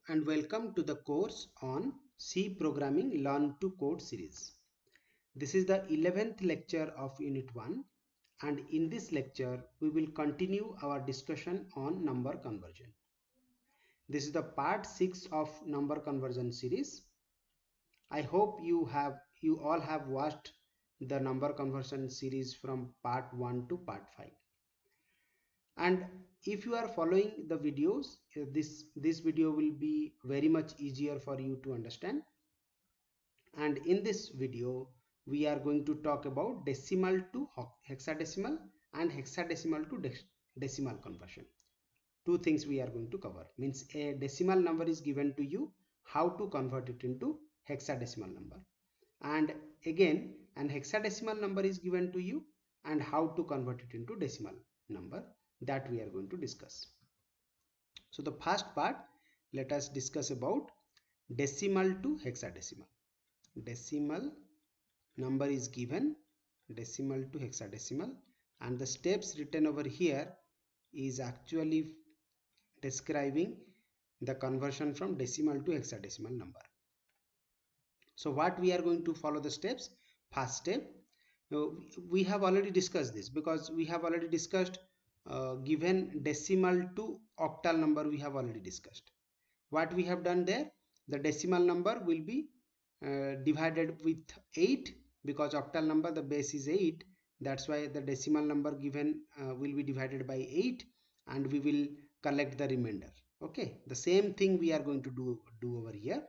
and welcome to the course on C Programming Learn to Code series. This is the 11th lecture of Unit 1, and in this lecture we will continue our discussion on number conversion. This is the part 6 of number conversion series. I hope you all have watched the number conversion series from part 1 to part 5. And if you are following the videos, this video will be very much easier for you to understand. And in this video we are going to talk about decimal to hexadecimal and hexadecimal to decimal conversion. Two things we are going to cover. Means a decimal number is given to you, how to convert it into hexadecimal number, and again an hexadecimal number is given to you and how to convert it into decimal number, that we are going to discuss. So the first part, let us discuss about decimal to hexadecimal. Decimal number is given, decimal to hexadecimal, and the steps written over here is actually describing the conversion from decimal to hexadecimal number. So what we are going to follow the steps. First step, we have already discussed this because we have already discussed given decimal to octal number. We have already discussed what we have done there. The decimal number will be divided with 8 because octal number the base is 8. That's why the decimal number given will be divided by 8 and we will collect the remainder. Okay, the same thing we are going to do over here.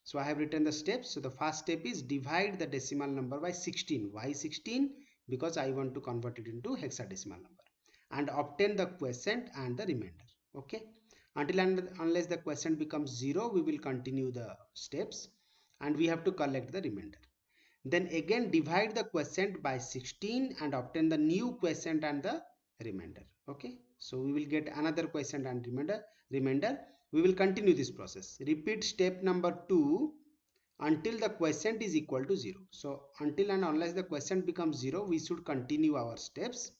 So I have written the steps. So the first step is divide the decimal number by 16. Why 16? Because I want to convert it into hexadecimal number, and obtain the quotient and the remainder. Okay, until and unless the quotient becomes 0, we will continue the steps and we have to collect the remainder. Then again divide the quotient by 16 and obtain the new quotient and the remainder. Okay, so we will get another quotient and remainder. We will continue this process. Repeat step number 2 until the quotient is equal to 0. So until and unless the quotient becomes 0, we should continue our steps.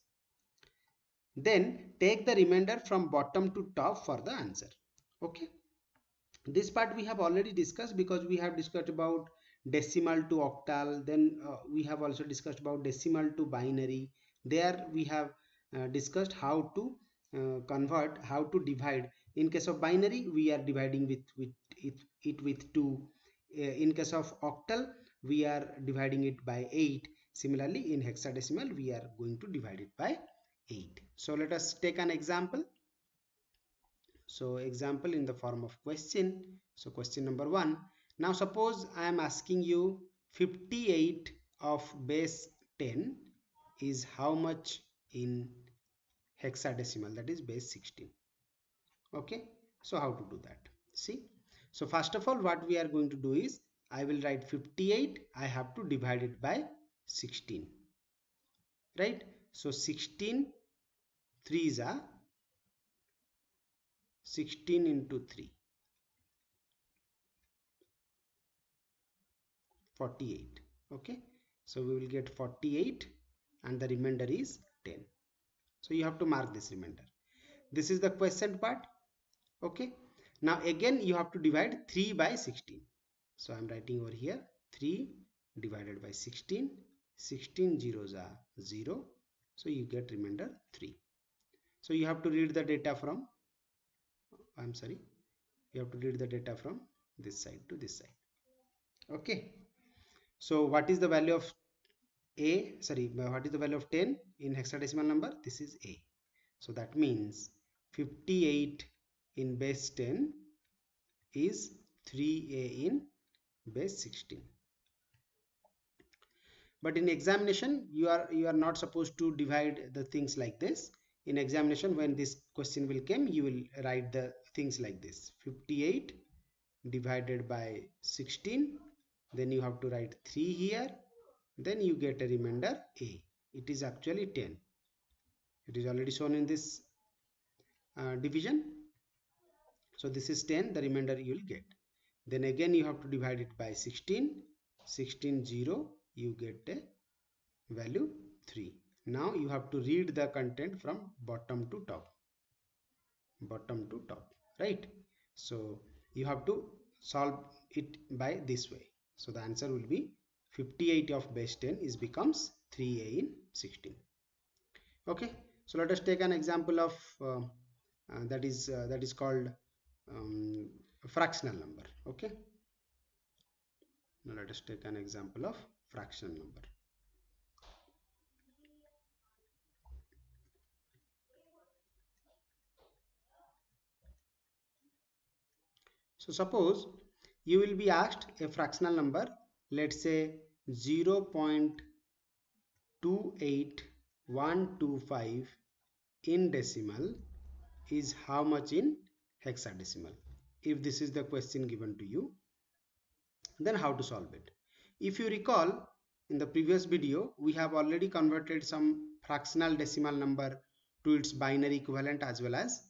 Then take the remainder from bottom to top for the answer. Okay, this part we have already discussed because we have discussed about decimal to octal. Then we have also discussed about decimal to binary. There we have discussed how to convert, how to divide. In case of binary, we are dividing with it with 2. In case of octal, we are dividing it by 8. Similarly, in hexadecimal, we are going to divide it by 8. So let us take an example. So example in the form of question. So question number 1. Now suppose I am asking you 58 of base 10 is how much in hexadecimal, that is base 16. Okay, so how to do that? See, so first of all what we are going to do is I will write 58, I have to divide it by 16, right? So 16 3s are 16 into 3, 48. Okay, so we will get 48 and the remainder is 10. So you have to mark this remainder. This is the quotient part. Okay, now again you have to divide 3 by 16. So I am writing over here 3 divided by 16. 16 zeros are 0, so you get remainder 3. So you have to read the data from, you have to read the data from this side to this side. Okay, so what is the value of what is the value of 10 in hexadecimal number? This is A. So that means 58 in base 10 is 3A in base 16. But in examination you are not supposed to divide the things like this. In examination, when this question will come, you will write the things like this: 58 divided by 16, then you have to write 3 here, then you get a remainder A. It is actually 10. It is already shown in this division. So this is 10, the remainder you will get. Then again you have to divide it by 16. 16 0, you get a value 3. Now you have to read the content from bottom to top, right? So you have to solve it by this way. So the answer will be 58 of base 10 is becomes 3a in 16. Okay, so let us take an example of that is called fractional number. Okay, now let us take an example of fractional number. So suppose you will be asked a fractional number, let's say 0.28125 in decimal is how much in hexadecimal. If this is the question given to you, then how to solve it? If you recall, in the previous video we have already converted some fractional decimal number to its binary equivalent as well as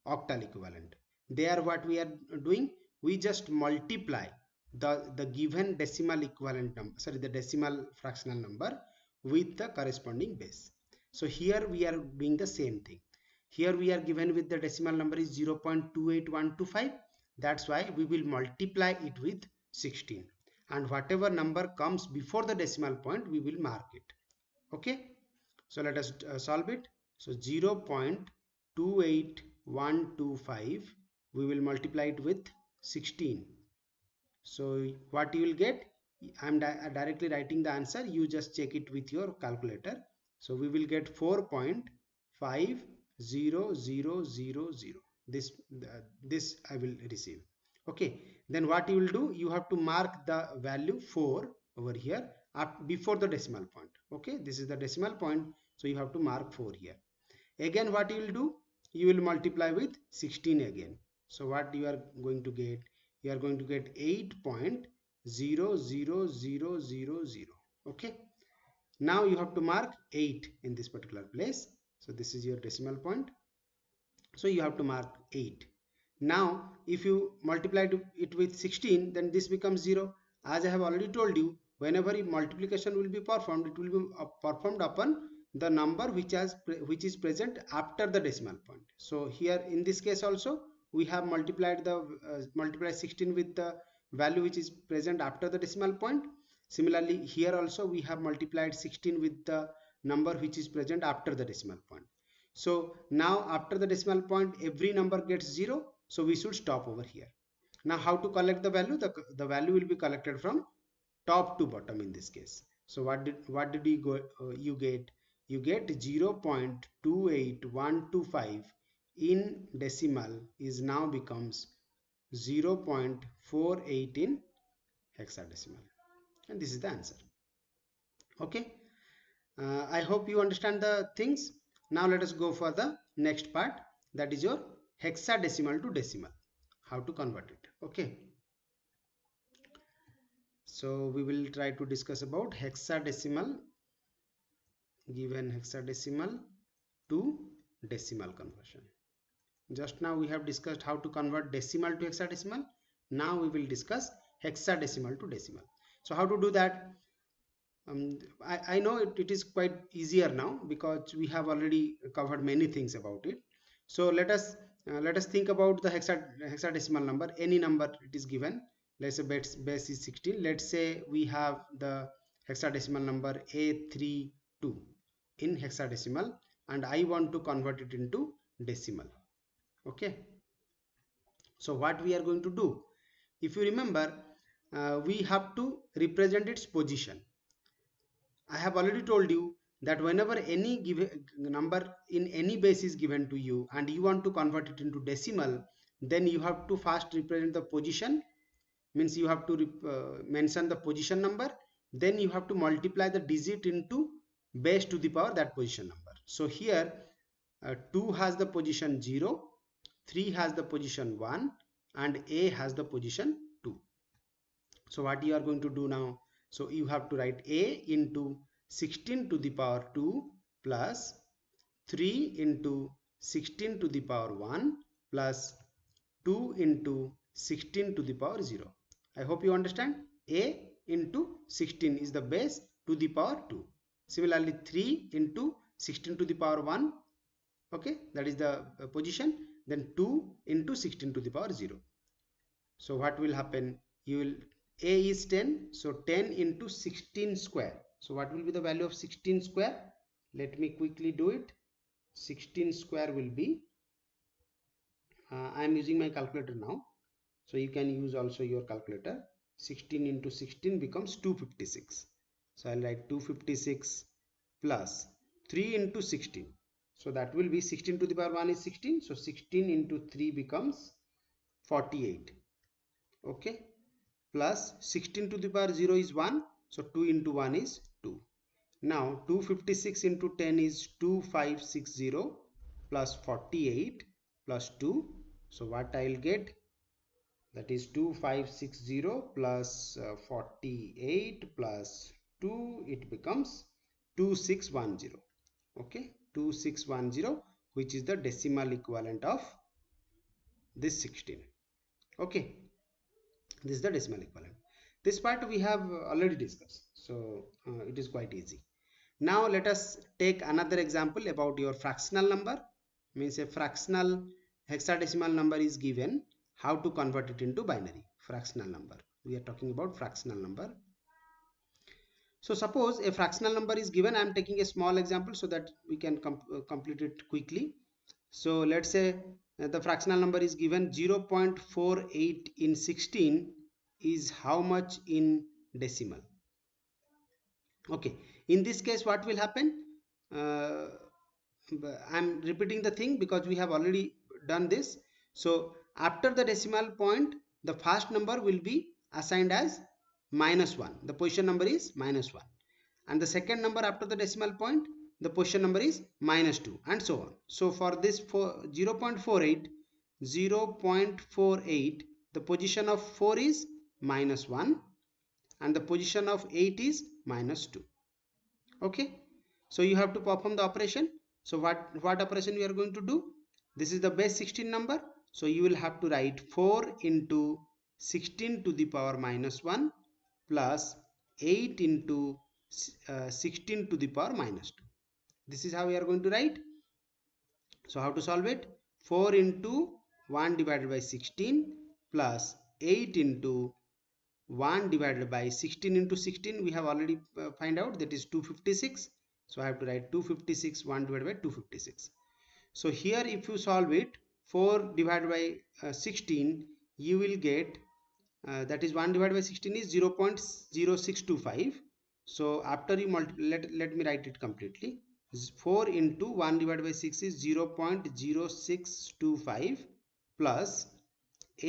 octal equivalent. There what we are doing, we just multiply the given decimal equivalent number, sorry, the decimal fractional number with the corresponding base. So here we are doing the same thing. Here we are given with the decimal number is 0.28125. That's why we will multiply it with 16, and whatever number comes before the decimal point we will mark it. Okay, so let us solve it. So 0.28125 we will multiply it with 16. So what you will get, I am directly writing the answer, you just check it with your calculator. So we will get 4.50000. This I will receive. Okay, then what you will do, you have to mark the value 4 over here up before the decimal point. Okay, this is the decimal point, so you have to mark 4 here. Again what you will do, you will multiply with 16 again. So what you are going to get, you are going to get 8.00000. Okay, now you have to mark 8 in this particular place. So this is your decimal point, so you have to mark 8. Now if you multiply it with 16, then this becomes 0. As I have already told you, whenever multiplication will be performed, it will be performed upon the number which is present after the decimal point. So here in this case also we have multiplied 16 with the value which is present after the decimal point. Similarly here also we have multiplied 16 with the number which is present after the decimal point. So now after the decimal point every number gets 0, so we should stop over here. Now how to collect the value? The value will be collected from top to bottom in this case. So what did you get? You get 0.28125 in decimal is now becomes 0.48 in hexadecimal, and this is the answer. Okay, I hope you understand the things. Now let us go for the next part, that is your hexadecimal to decimal, how to convert it. Okay, so we will try to discuss about hexadecimal, given hexadecimal to decimal conversion. Just now we have discussed how to convert decimal to hexadecimal. Now we will discuss hexadecimal to decimal. So how to do that? I know it is quite easier now because we have already covered many things about it. So let us think about the hexadecimal number. Any number it is given. Let's say base is 16. Let's say we have the hexadecimal number A32 in hexadecimal, and I want to convert it into decimal. Okay, so what we are going to do, if you remember, we have to represent its position. I have already told you that whenever any given number in any base is given to you and you want to convert it into decimal, then you have to first represent the position, means you have to mention the position number, then you have to multiply the digit into base to the power that position number. So here 2 has the position 0, 3 has the position 1, and A has the position 2. So what you are going to do now? So you have to write A into 16 to the power 2 plus 3 into 16 to the power 1 plus 2 into 16 to the power 0. I hope you understand. A into 16 is the base to the power 2. Similarly 3 into 16 to the power 1, okay, that is the position, then 2 into 16 to the power 0. So what will happen? You will, a is 10, so 10 into 16 square. So what will be the value of 16 square? Let me quickly do it. 16 square will be, I am using my calculator now, so you can use also your calculator. 16 into 16 becomes 256. So I'll write 256 plus 3 into 16. So that will be 16 to the power 1 is 16. So 16 into 3 becomes 48. Okay. Plus 16 to the power 0 is 1. So 2 into 1 is 2. Now 256 into 10 is 2560 plus 48 plus 2. So what I will get? That is 2560 plus 48 plus 2. It becomes 2610. Okay, 2610, which is the decimal equivalent of this 16. Okay, this is the decimal equivalent. This part we have already discussed, so it is quite easy. Now let us take another example about your fractional number. Means a fractional hexadecimal number is given. How to convert it into binary? Fractional number. We are talking about fractional number. So suppose a fractional number is given. I am taking a small example so that we can complete it quickly. So let's say the fractional number is given 0.48 in 16 is how much in decimal? Okay, in this case what will happen? I'm repeating the thing because we have already done this. So after the decimal point, the first number will be assigned as -1. The position number is -1. And the second number after the decimal point, the position number is -2, and so on. So for this 0.48, the position of 4 is -1 and the position of 8 is -2. Okay, so you have to perform the operation. So what operation we are going to do? This is the base 16 number. So you will have to write 4 into 16 to the power -1 plus 8 into 16 to the power -2. This is how we are going to write. So how to solve it? 4 into 1 divided by 16 plus 8 into 1 divided by 16 into 16 we have already find out, that is 256. So I have to write 256 1 divided by 256. So here if you solve it, 4 divided by 16, you will get that is 1 divided by 16 is 0.0625. So after you let me write it completely. 4 into 1 divided by 6 is 0.0625 plus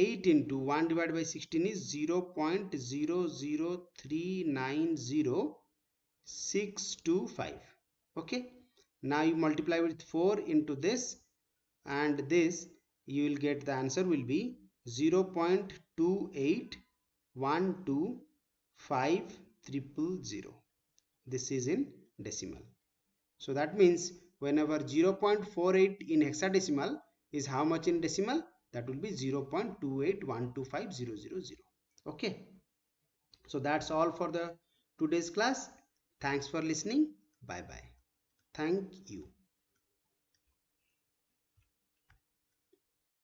8 into 1 divided by 16 is 0.00390,625. Okay, now you multiply with 4 into this and this, you will get the answer will be 0.28125000. This is in decimal. So that means whenever 0.48 in hexadecimal is how much in decimal, that will be 0.28125,000. Okay, so that's all for the today's class. Thanks for listening. Bye bye. Thank you.